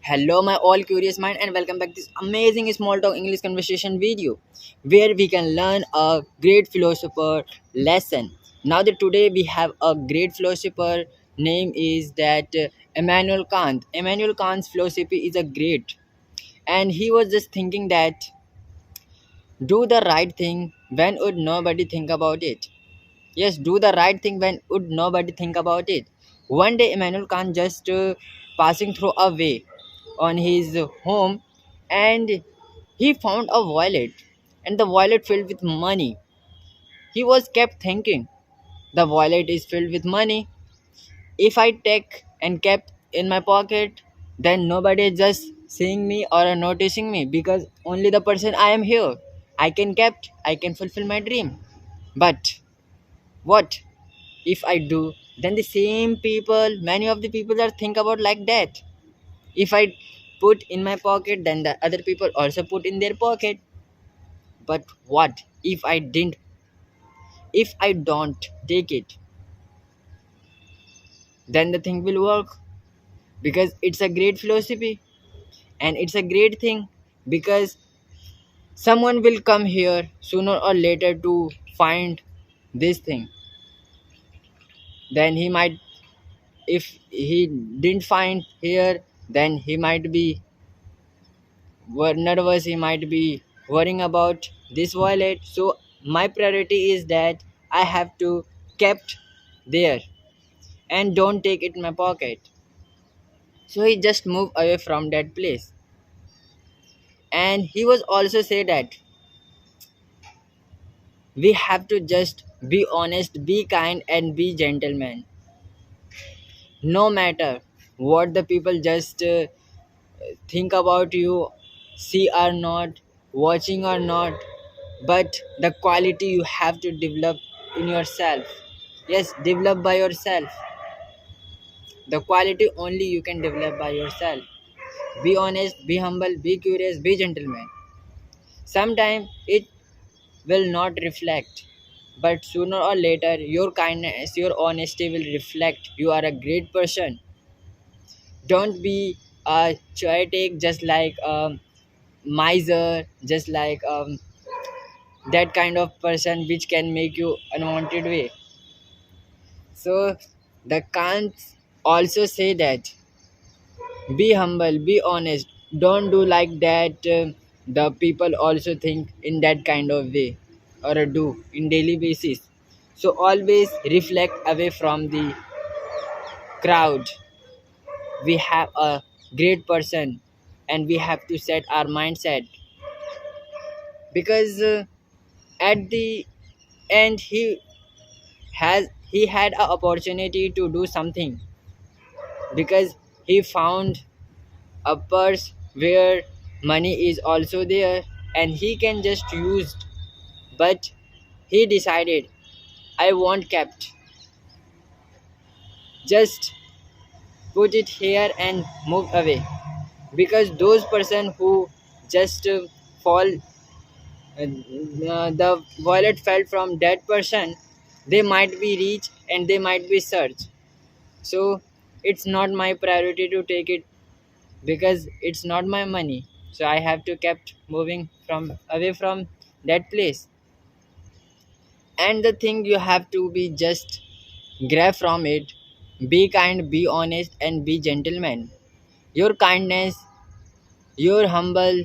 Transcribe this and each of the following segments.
Hello, my all curious mind, and welcome back to this amazing small talk English conversation video where we can learn a great philosopher lesson. Now that today we have a great philosopher name is that Immanuel Kant. Immanuel Kant's philosophy is a great, and he was just thinking that do the right thing when would nobody think about it. Yes, do the right thing when would nobody think about it. One day, Immanuel Khan just passing through a way on his home, and he found a wallet, and the wallet filled with money. He was kept thinking, the wallet is filled with money. If I take and kept in my pocket, then nobody is just seeing me or noticing me because only the person I am here. I can kept, I can fulfill my dream. But what if I do, then the same people, many of the people are think about like that. If I put in my pocket, then the other people also put in their pocket. But what if I don't take it, then the thing will work because it's a great philosophy, and it's a great thing because someone will come here sooner or later to find this thing. Then he might, if he didn't find here, then he might be nervous, he might be worrying about this wallet. So my priority is that I have to kept there and don't take it in my pocket. So he just moved away from that place, and he was also say that we have to just be honest, be kind, and be gentleman, no matter what the people just think about you, see or not, watching or not, but the quality you have to develop in yourself. Yes, develop by yourself. The quality only you can develop by yourself. Be honest, be humble, be curious, be gentleman. Sometimes it will not reflect, but sooner or later your kindness, your honesty will reflect you are a great person. Don't be a chaotic, just like miser, just like that kind of person which can make you unwanted way. So the Kants also say that be humble, be honest, don't do like that. The people also think in that kind of way or do in daily basis. So always reflect away from the crowd. We have a great person, and we have to set our mindset because at the end he had a opportunity to do something because he found a purse where money is also there and he can just use, but he decided I won't kept, just put it here and move away because those person who just fall the wallet fell from that person, they might be rich and they might be searched. So it's not my priority to take it because it's not my money, so I have to kept moving from away from that place. And the thing you have to be just grab from it, be kind, be honest, and be gentleman. Your kindness, your humble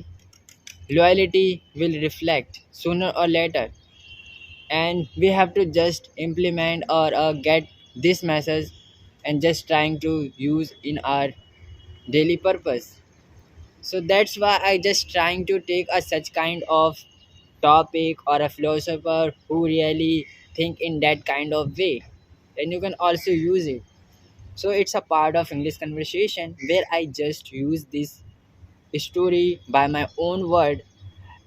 loyalty will reflect sooner or later, and we have to just implement or get this message and just trying to use in our daily purpose. So that's why I just trying to take a such kind of topic or a philosopher who really think in that kind of way, then you can also use it. So it's a part of English conversation where I just use this story by my own word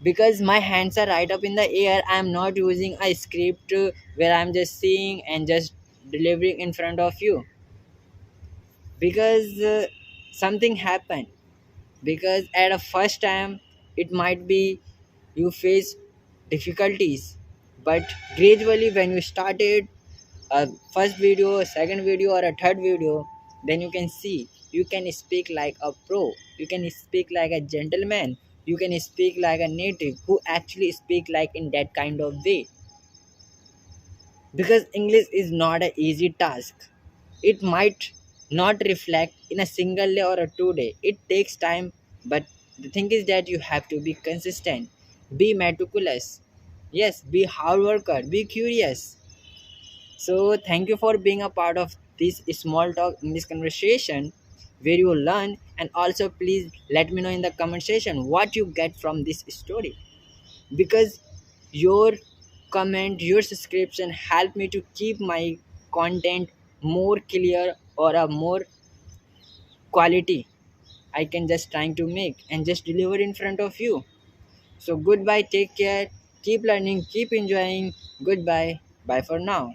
because my hands are right up in the air. I'm not using a script where I'm just seeing and just delivering in front of you because something happened, because at a first time it might be you face difficulties, but gradually when you started a first video, a second video, or a third video, then you can see you can speak like a pro, you can speak like a gentleman, you can speak like a native who actually speak like in that kind of way. Because English is not an easy task. It might not reflect in a single day or a 2 day. It takes time, but the thing is that you have to be consistent, be meticulous. Yes, be hard worker, be curious. So thank you for being a part of this small talk in this conversation where you learn, and also please let me know in the comment section what you get from this story, because your comment, your subscription help me to keep my content more clear or a more quality. I can just trying to make and just deliver in front of you. So goodbye, take care, keep learning, keep enjoying. Goodbye, bye for now.